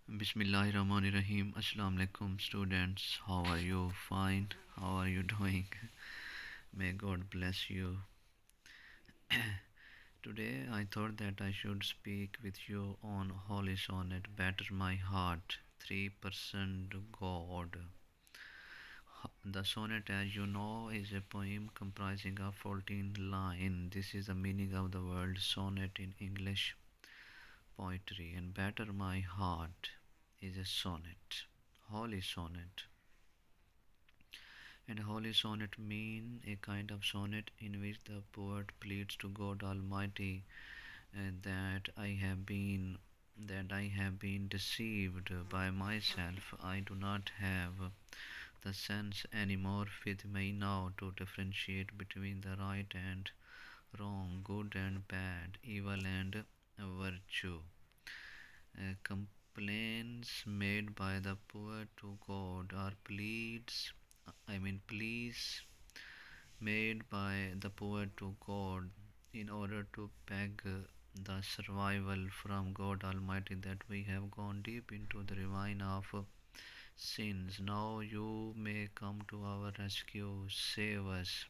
Bismillahirrahmanirrahim. Assalamu alaikum, students. How are you? Fine. How are you doing? May God bless you. Today, I thought that I should speak with you on Holy Sonnet, Better My Heart, 3% God. The sonnet, as you know, is a poem comprising of 14 lines. This is the meaning of the word sonnet in English poetry. And Better My Heart is a sonnet, holy sonnet. And holy sonnet mean a kind of sonnet in which the poet pleads to God Almighty that I have been deceived by myself. I do not have the sense anymore with me now to differentiate between the right and wrong, good and bad, evil and virtue. Complaints made by the poet to God are pleas made by the poet to God in order to beg the survival from God Almighty that we have gone deep into the ravine of sins. Now you may come to our rescue. Save us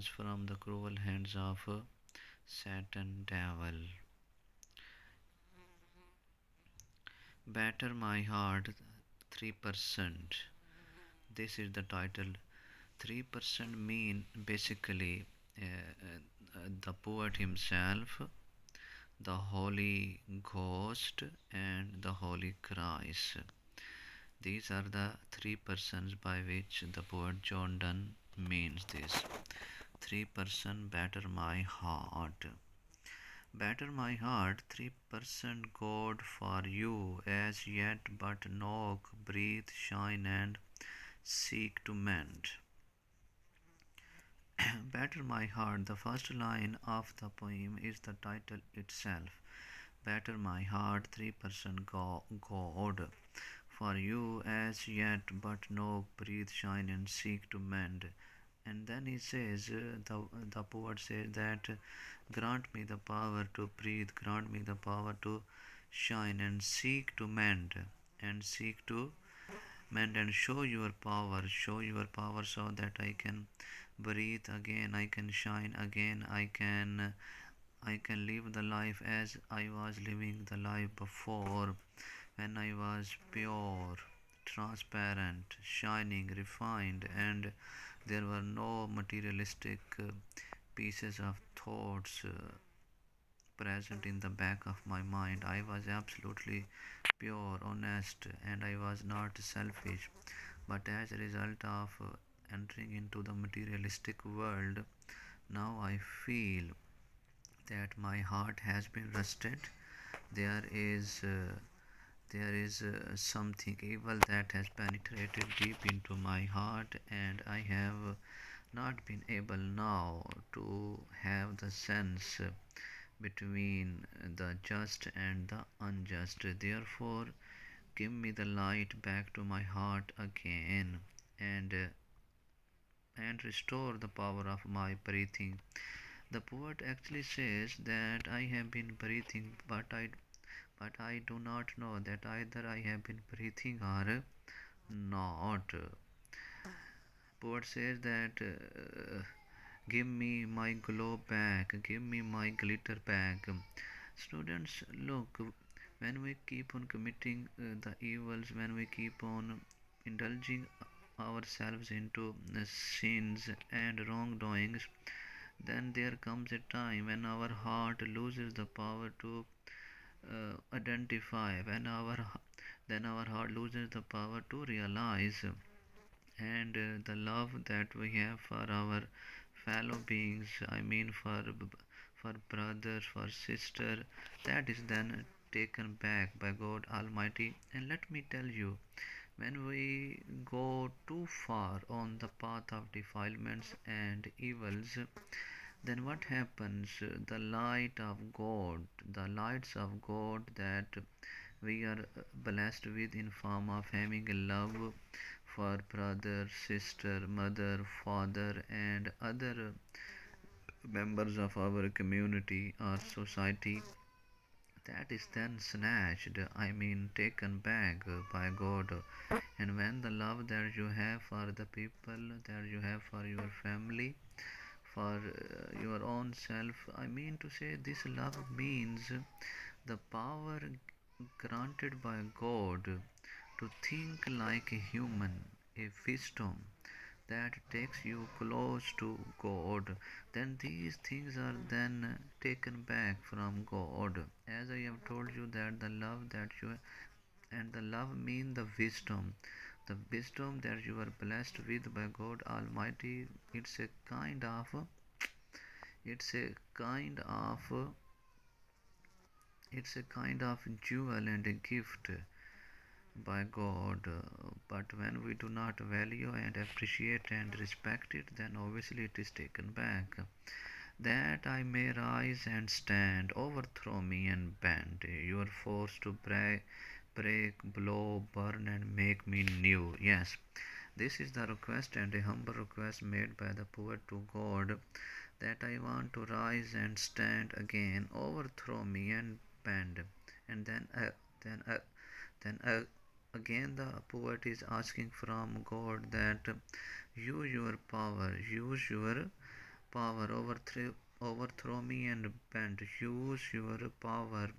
from the cruel hands of Satan devil. Better my heart 3%. This is the title. 3% mean basically the poet himself, the Holy Ghost, and the Holy Christ. These are the three persons by which the poet John Donne means this. 3% better my heart. Better my heart, 3% God for you, as yet but knock, breathe, shine, and seek to mend. Better my heart, the first line of the poem is the title itself. Better my heart, 3% God. For you as yet but know, breathe, shine, and seek to mend. And then he says, the poet says that grant me the power to breathe, grant me the power to shine, and seek to mend, and seek to mend, and show your power so that I can breathe again, I can shine again, I can live the life as I was living the life before, when I was pure, transparent, shining, refined, and there were no materialistic pieces of thoughts present in the back of my mind. I was absolutely pure, honest, and I was not selfish. But as a result of entering into the materialistic world, now I feel that my heart has been rusted. There is something evil that has penetrated deep into my heart, and I have not been able now to have the sense between the just and the unjust. Therefore, give me the light back to my heart again, and restore the power of my breathing. The poet actually says that I have been breathing, but I do not know that either I have been breathing or not. Poet says that give me my glow back, give me my glitter back. Students, look, when we keep on committing the evils, when we keep on indulging ourselves into sins and wrongdoings, then there comes a time when our heart loses the power to identify, then our heart loses the power to realize, and the love that we have for our fellow beings, I mean for brother, for sister, that is then taken back by God Almighty. And let me tell you, when we go too far on the path of defilements and evils, then what happens? The light of God, the lights of God that we are blessed with in form of having a love for brother, sister, mother, father, and other members of our community or society, that is then snatched, I mean taken back by God. And when the love that you have for the people, that you have for your family, for your own self, I mean to say, this love means the power granted by God to think like a human, a wisdom that takes you close to God, then these things are then taken back from God. As I have told you that the love that you and the love mean the wisdom that you are blessed with by God Almighty. It's a kind of it's a kind of jewel and a gift by God. But when we do not value and appreciate and respect it, then obviously it is taken back. That I may rise and stand, overthrow me and bend. You are forced to break, blow, burn, and make me new. Yes, this is the request and a humble request made by the poet to God, that I want to rise and stand again, overthrow me and bend. And then, then again the poet is asking from God that use your power, overthrow me and bend. Use your power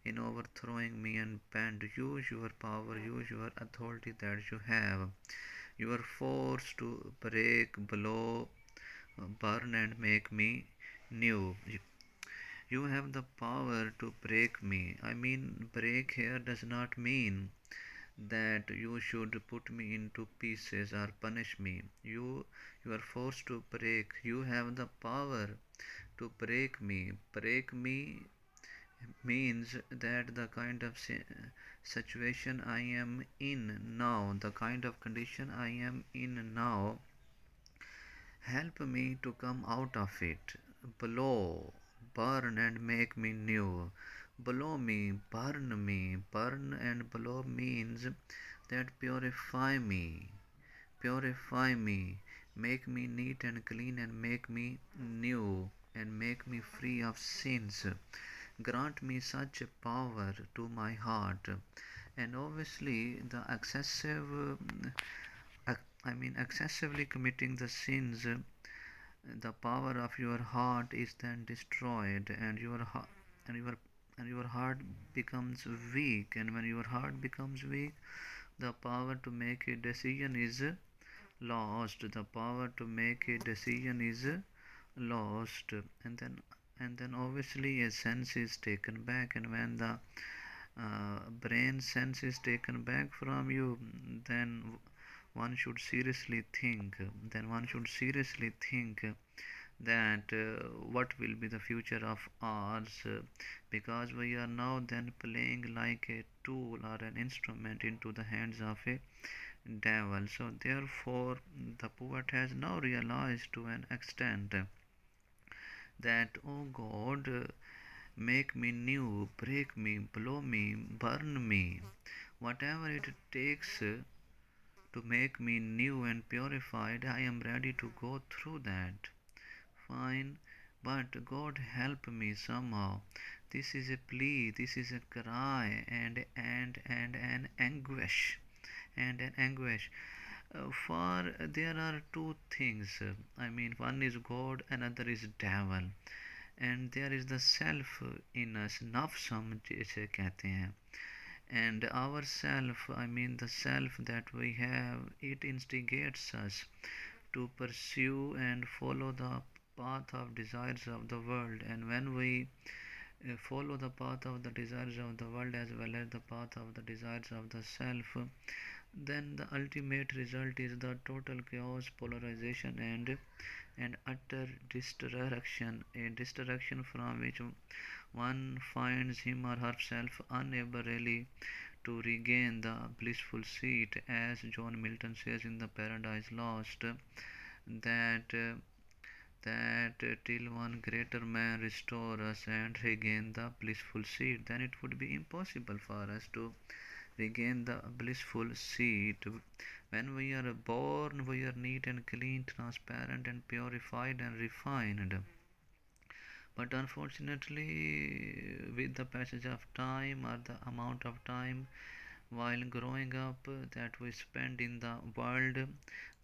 in overthrowing me and bend. Use your power, use your authority that you have. You are forced to break, blow, burn, and make me new. You have the power to break me. I mean, break here does not mean that you should put me into pieces or punish me. You are forced to break. You have the power to break me. Break me means that the kind of situation I am in now, the kind of condition I am in now, help me to come out of it. Blow, burn, and make me new. Blow me, burn and blow means that purify me, make me neat and clean, and make me new, and make me free of sins. Grant me such a power to my heart. And obviously, the excessively committing the sins, the power of your heart is then destroyed, and and your and your heart becomes weak. And when your heart becomes weak, the power to make a decision is lost. The power to make a decision is lost. And then obviously a sense is taken back. And when the brain sense is taken back from you, then one should seriously think that what will be the future of ours, because we are now then playing like a tool or an instrument into the hands of a devil. So therefore the poet has now realized to an extent that, oh God, make me new, break me, blow me, burn me, whatever it takes to make me new and purified, I am ready to go through that. Fine, but God help me somehow. This is a plea, this is a cry, and an anguish, for there are two things. One is God, another is devil, and there is the self in us. नफ्स हम जिसे कहते हैं. And our self, the self that we have, it instigates us to pursue and follow the path of desires of the world. And when we follow the path of the desires of the world as well as the path of the desires of the self, then the ultimate result is the total chaos, polarization, and utter destruction, a destruction from which one finds him or herself unable really to regain the blissful seat, as John Milton says in the Paradise Lost, that till one greater man restore us and regain the blissful seat, then it would be impossible for us to regain the blissful seat. When we are born, we are neat and clean, transparent and purified and refined. But unfortunately, with the passage of time or the amount of time while growing up that we spend in the world,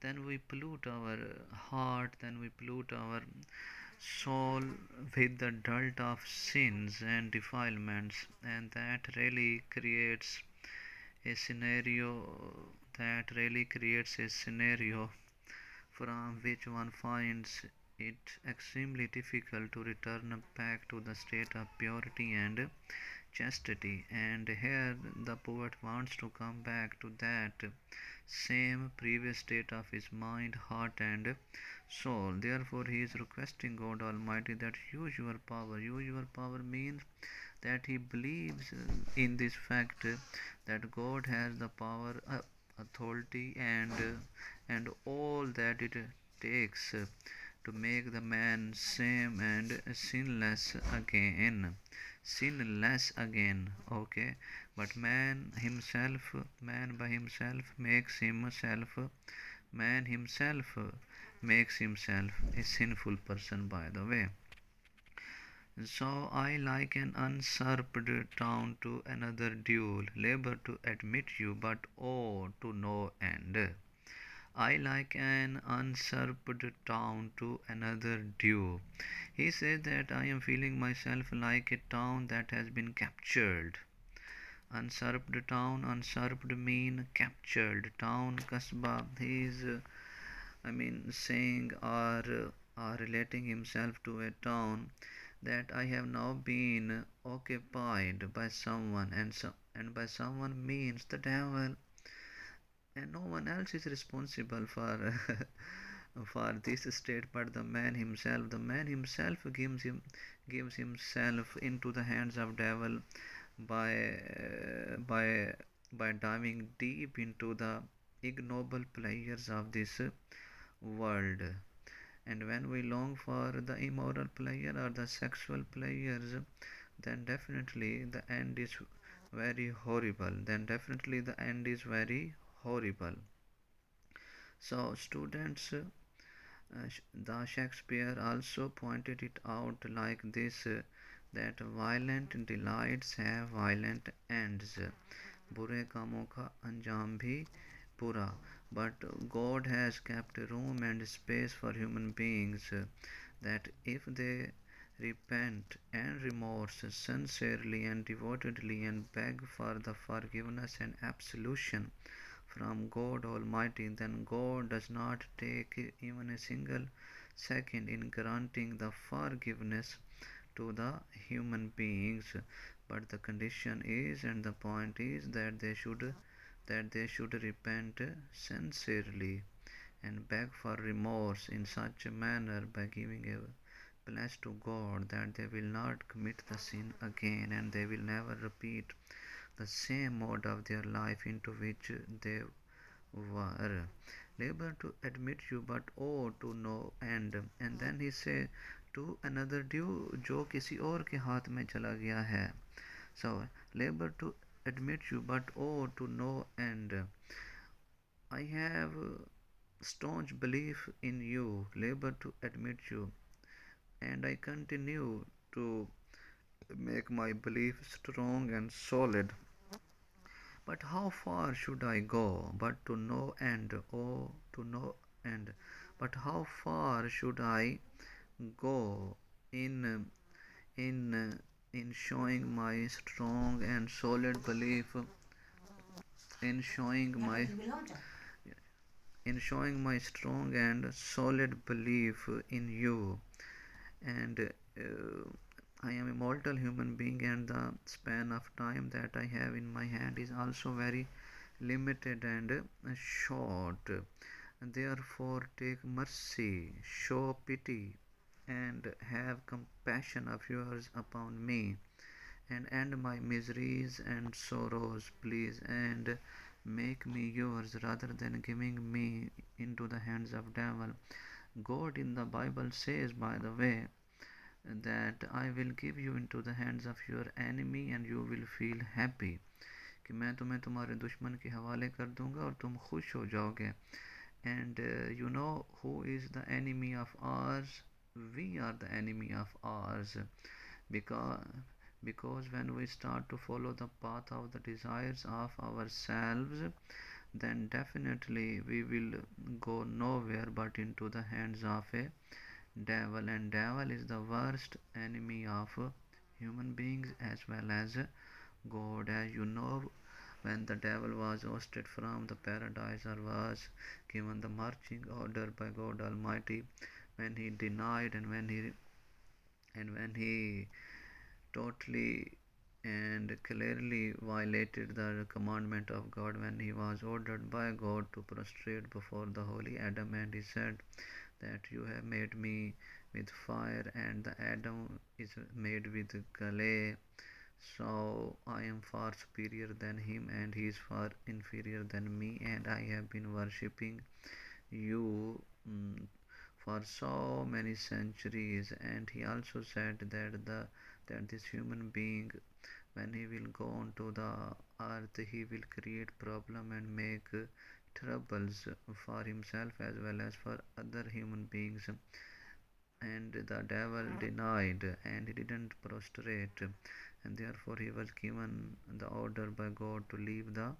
then we pollute our heart, then we pollute our soul with the dirt of sins and defilements, and that really creates a scenario from which one finds it extremely difficult to return back to the state of purity and chastity. And here the poet wants to come back to that same previous state of his mind, heart, and soul. Therefore, he is requesting God Almighty that use your power. Use your power means that he believes in this fact that God has the power, authority, and all that it takes to make the man same and sinless again. Okay, but man himself a sinful person, by the way. So I like an usurped town to another duel, labor to admit you, but oh, to no end. I like an usurped town to another due. He says that I am feeling myself like a town that has been captured. Usurped mean captured. Town, kasbah. He is, saying or relating himself to a town that I have now been occupied by someone, and by someone means the devil, and no one else is responsible for for this state but the man himself gives himself into the hands of devil by by diving deep into the ignoble pleasures of this world. And when we long for the immoral pleasure or the sexual pleasures, then definitely the end is very horrible. So students, the Shakespeare also pointed it out like this, that violent delights have violent ends. बुरे कामों का अंजाम भी बुरा. But God has kept room and space for human beings, that if they repent and remorse sincerely and devotedly and beg for the forgiveness and absolution from God Almighty, then God does not take even a single second in granting the forgiveness to the human beings. But the condition is, and the point is, that they should repent sincerely and beg for remorse in such a manner by giving a pledge to God that they will not commit the sin again, and they will never repeat the same mode of their life into which they were. Labor to admit you, but oh, to no end. And then he say to another due, जो किसी और के हाथ में चला गया है. So labor to admit you, but oh, to no end. I have staunch belief in you, labor to admit you, and I continue to make my belief strong and solid. But how far should I go? But to no end, oh, to no end. But how far should I go in in showing my strong and solid belief in showing my strong and solid belief in you, and I am a mortal human being, and the span of time that I have in my hand is also very limited and short. Therefore, take mercy, show pity, and have compassion of yours upon me, and end my miseries and sorrows, please, and make me yours rather than giving me into the hands of devil. God in the Bible says, by the way, that I will give you into the hands of your enemy and you will feel happy, कि मैं तुम्हें तुम्हारे दुश्मन के हवाले कर दूंगा और तुम खुश हो जाओगे. And you know who is the enemy of ours? we are the enemy of ours, because when we start to follow the path of the desires of ourselves, then definitely we will go nowhere but into the hands of a devil. And devil is the worst enemy of human beings as well as God. As you know, when the devil was ousted from the paradise, or was given the marching order by God Almighty, when he denied, and when he totally and clearly violated the commandment of God, when he was ordered by God to prostrate before the holy Adam, and he said that you have made me with fire and the Adam is made with clay, so I am far superior than him and he is far inferior than me, and I have been worshipping you for so many centuries. And he also said that this human being, when he will go onto the earth, he will create problem and make troubles for himself as well as for other human beings. And the devil denied and he didn't prostrate, and therefore he was given the order by God to leave the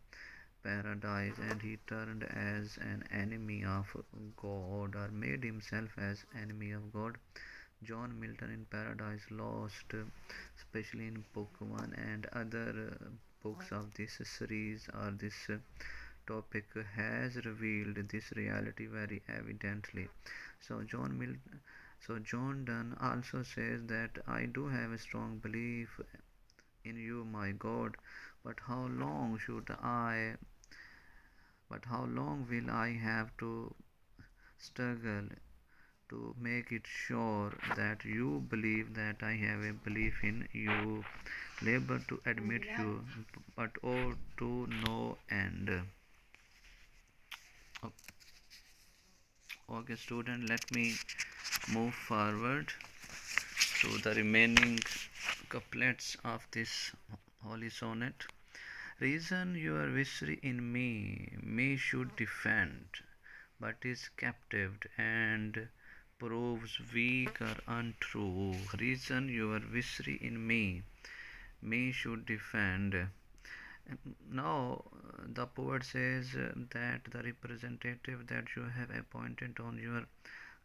paradise, and he turned as an enemy of God, or made himself as enemy of God. John Milton in Paradise Lost, especially in book 1 and other books of this series or this topic, has revealed this reality very evidently. So John Donne also says that I do have a strong belief in you, my God, but how long will I have to struggle to make it sure that you believe that I have a belief in you, labor to admit you, but oh to no end. Okay, student, let me move forward to the remaining couplets of this holy sonnet. Reason your victory in me should defend, but is captive and proves weak or untrue. Reason your victory in me should defend. Now, the poet says that the representative that you have appointed on your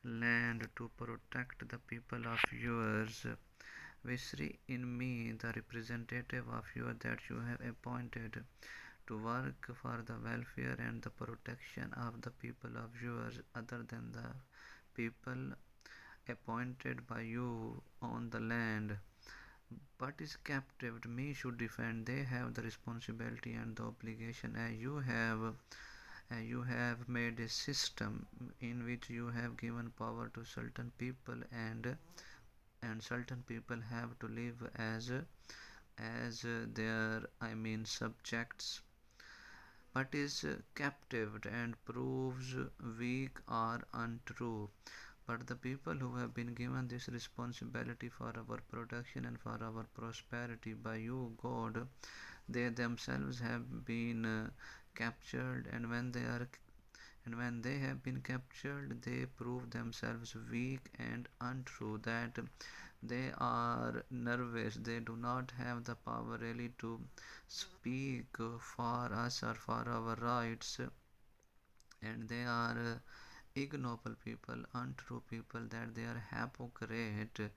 land to protect the people of yours, Visri in me, the representative of you that you have appointed to work for the welfare and the protection of the people of yours, other than the people appointed by you on the land, but is captive, me should defend. They have the responsibility and the obligation, as you have made a system in which you have given power to certain people, and certain people have to live as their, I mean, subjects, but is captive and proves weak or untrue. But the people who have been given this responsibility for our protection and for our prosperity by you, God, they themselves have been captured, and when they have been captured, they prove themselves weak and untrue, that they are nervous, they do not have the power really to speak for us or for our rights, and they are ignoble people, untrue people, that they are hypocrite.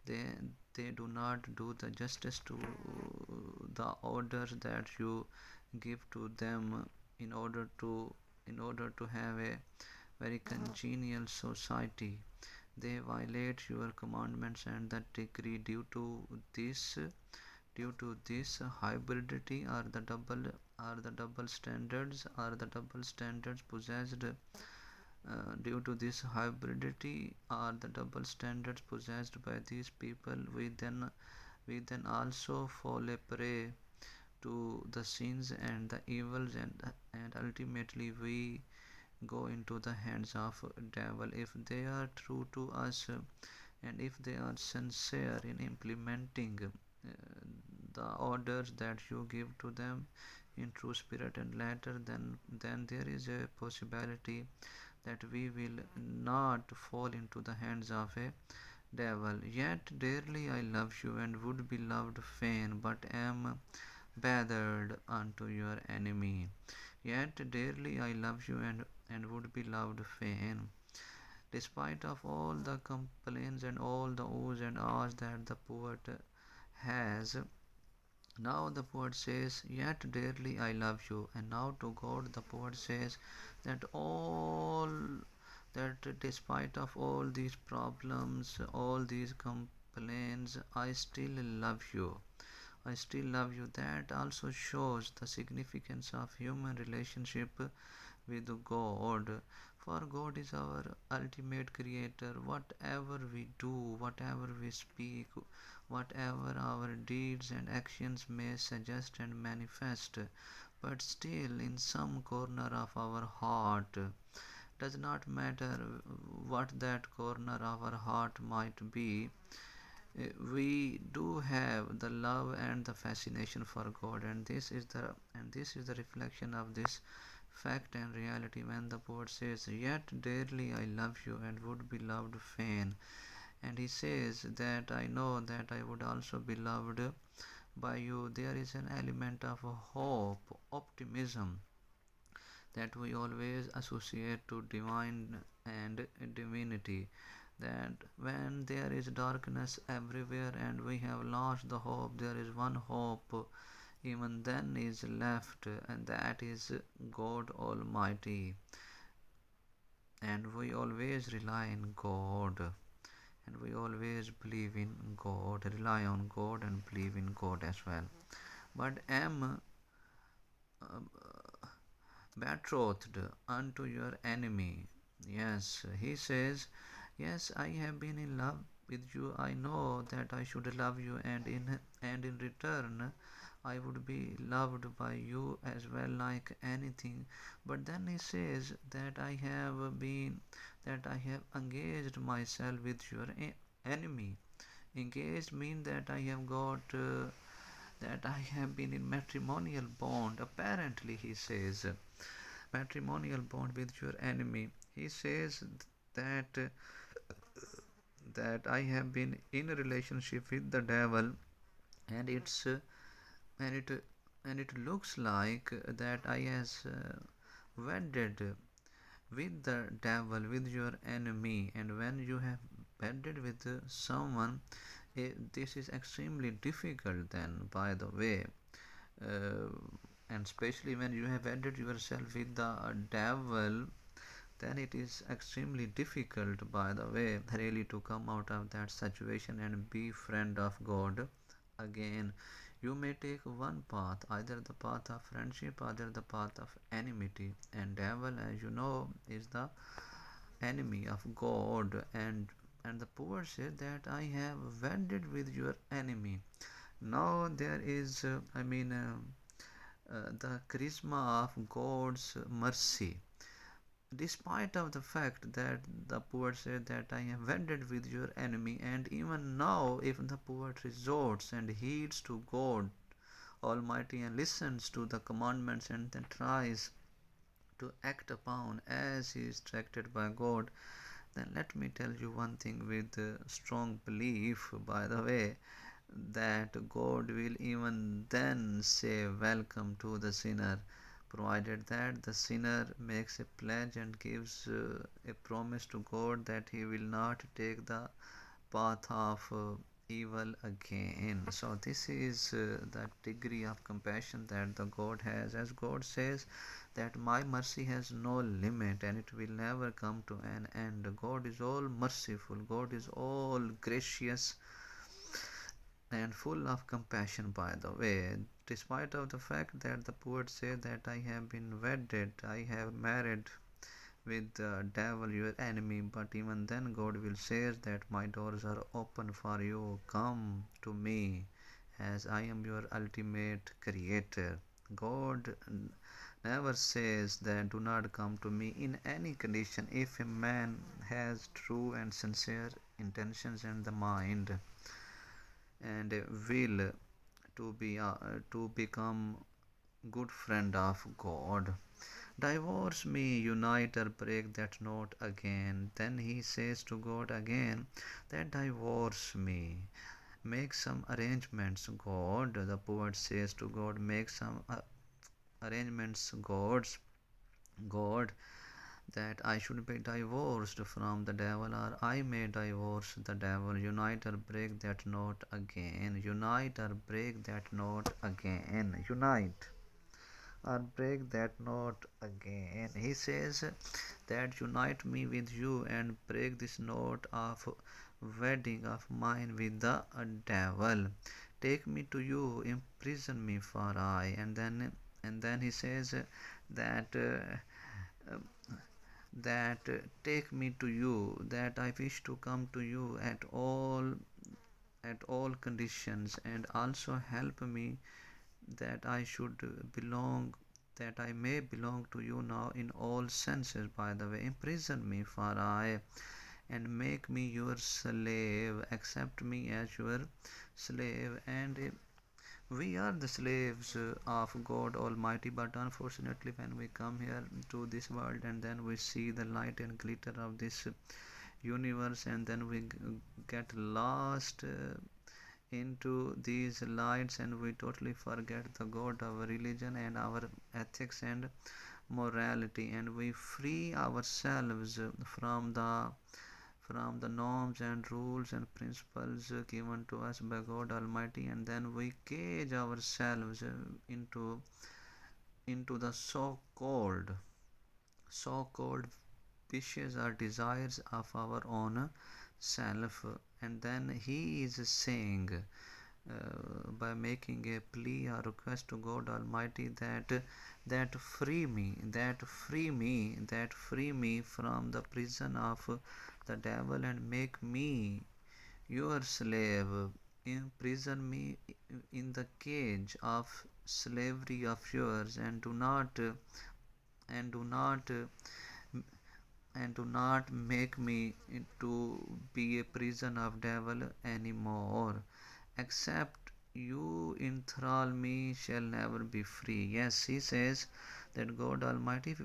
They they do not do the justice to the orders that you give to them in order to have a very congenial society. They violate your commandments and the decree. Due to this hybridity, are the double standards possessed due to this hybridity are the double standards possessed by these people, we then also fall a prey to the sins and the evils, and ultimately we go into the hands of devil. If they are true to us, and if they are sincere in implementing the orders that you give to them in true spirit and letter, then there is a possibility that we will not fall into the hands of a devil. Yet dearly I love you and would be loved fain, but am battered unto your enemy. Yet dearly I love you and would be loved fain. Despite of all the complaints and all the oohs and ahs that the poet has, now the poet says, Yet dearly I love you. And now to God the poet says that all that despite of all these problems, all these complaints, I still love you. I still love you. That also shows the significance of human relationship with God. For God is our ultimate creator. Whatever we do, whatever we speak, whatever our deeds and actions may suggest and manifest, but still in some corner of our heart, does not matter what that corner of our heart might be, we do have the love and the fascination for God, and this is the reflection of this fact and reality when the poet says, Yet dearly I love you and would be loved fain. And he says that I know that I would also be loved by you. There is an element of hope, optimism that we always associate to divine and divinity, that when there is darkness everywhere and we have lost the hope, there is one hope even then is left, and that is God Almighty. And we always rely on God, and we always believe in God, rely on God, and believe in God as well. But am betrothed unto your enemy. Yes, he says, Yes, I have been in love with you. I know that I should love you, and in return I would be loved by you as well, like anything. But then he says that I have engaged myself with your enemy. Engaged means that I have got that I have been in matrimonial bond. Apparently, he says matrimonial bond with your enemy. He says that that I have been in a relationship with the devil, and it's and it looks like that I has wedded with the devil, with your enemy. And when you have wedded with someone, this is extremely difficult. Then, by the way, uh, and especially when you have wedded yourself with the devil, then it is extremely difficult, by the way, really to come out of that situation and be friend of God again. You may take one path, either the path of friendship, either the path of enmity, and devil, as you know, is the enemy of God. And the poet said that I have wedded with your enemy. Now there is the charisma of God's mercy, despite of the fact that the poet said that I am wedded with your enemy. And even now, if the poet resorts and heeds to God Almighty and listens to the commandments and then tries to act upon as he is directed by God, then let me tell you one thing with strong belief, by the way, that God will even then say welcome to the sinner, provided that the sinner makes a pledge and gives a promise to God that he will not take the path of evil again. So this is the degree of compassion that the God has, as God says that my mercy has no limit and it will never come to an end. God is all merciful, God is all gracious and full of compassion, by the way, despite of the fact that the poet say that I have been wedded, I have married with the devil, your enemy. But even then God will say that my doors are open for you, come to me, as I am your ultimate creator. God never says that do not come to me in any condition. If a man has true and sincere intentions in the mind and a will to become good friend of God. Divorce me, unite or break that knot again. Then he says to God again that divorce me. Make some arrangements, God. The poet says to God, make some arrangements, God, that I should be divorced from the devil, or I may divorce the devil. Unite or break that knot again. Unite or break that knot again. Unite or break that knot again. He says that unite me with you and break this knot of wedding of mine with the devil. Take me to you, imprison me for I. And then he says that take me to you, that I wish to come to you at all conditions, and also help me that I should belong, that I may belong to you now in all senses. By the way, imprison me for I, and make me your slave, accept me as your slave. And we are the slaves of God Almighty, but unfortunately, when we come here to this world and then we see the light and glitter of this universe, and then we get lost into these lights, and we totally forget the God of religion and our ethics and morality, and we free ourselves from the norms and rules and principles given to us by God Almighty, and then we cage ourselves into the so-called wishes or desires of our own self. And then he is saying, by making a plea or request to God Almighty, that free me from the prison of the devil and make me your slave. Imprison me in the cage of slavery of yours, and do not make me to be a prison of devil anymore. Except you enthrall me shall never be free. Yes, he says that God Almighty,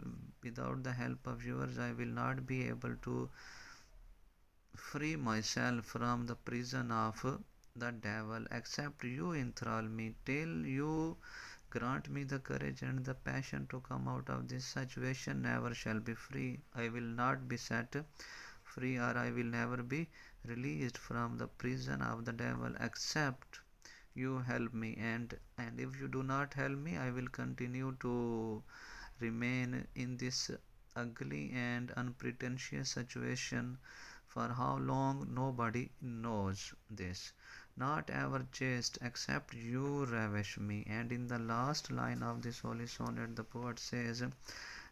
without the help of yours, I will not be able to free myself from the prison of the devil. Except you enthrall me, till you grant me the courage and the passion to come out of this situation, never shall be free. I will not be set free, or I will never be released from the prison of the devil, except you help me. And if you do not help me, I will continue to remain in this ugly and unpretentious situation. For how long, nobody knows this. Not ever chaste, except you ravish me. And in the last line of this holy sonnet, the poet says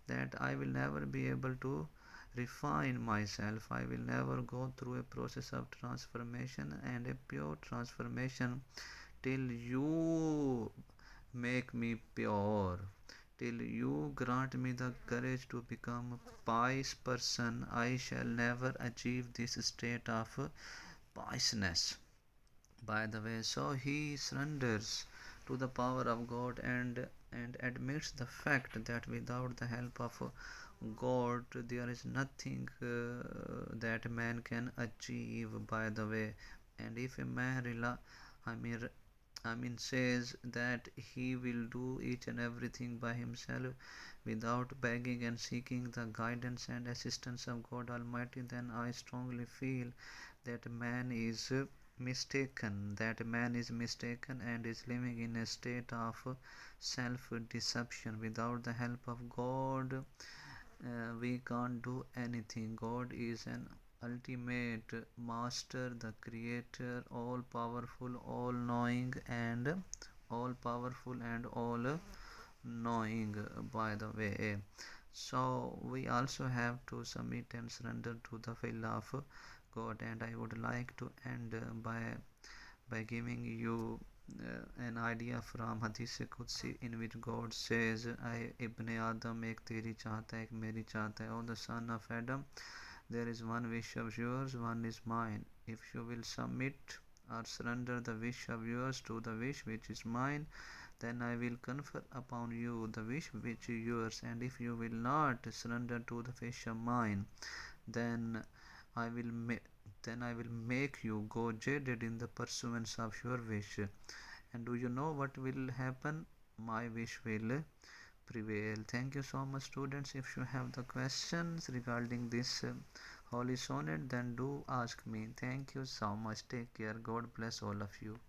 that I will never be able to refine myself. I will never go through a process of transformation and a pure transformation till you make me pure. Till you grant me the courage to become a pious person, I shall never achieve this state of piousness. By the way, so he surrenders to the power of God, and admits the fact that without the help of God there is nothing that man can achieve. By the way, and if a man I mean says that he will do each and everything by himself without begging and seeking the guidance and assistance of God Almighty, then I strongly feel that man is mistaken and is living in a state of self deception. Without the help of God, we can't do anything. God is an ultimate master, the creator, all knowing, by the way. So we also have to submit and surrender to the will of God. And I would like to end by giving you an idea from Hadith Qudsi, in which God says, I Ibn Adam, ek teri chaahta hai, ek meri chaahta hai. O the son of Adam, there is one wish of yours, one is mine. If you will submit or surrender the wish of yours to the wish which is mine, then I will confer upon you the wish which is yours, and if you will not surrender to the wish of mine, then I will make you go jaded in the pursuance of your wish. And do you know what will happen? My wish will prevail. Thank you so much, students. If you have the questions regarding this holy sonnet, then do ask me. Thank you so much. Take care. God bless all of you.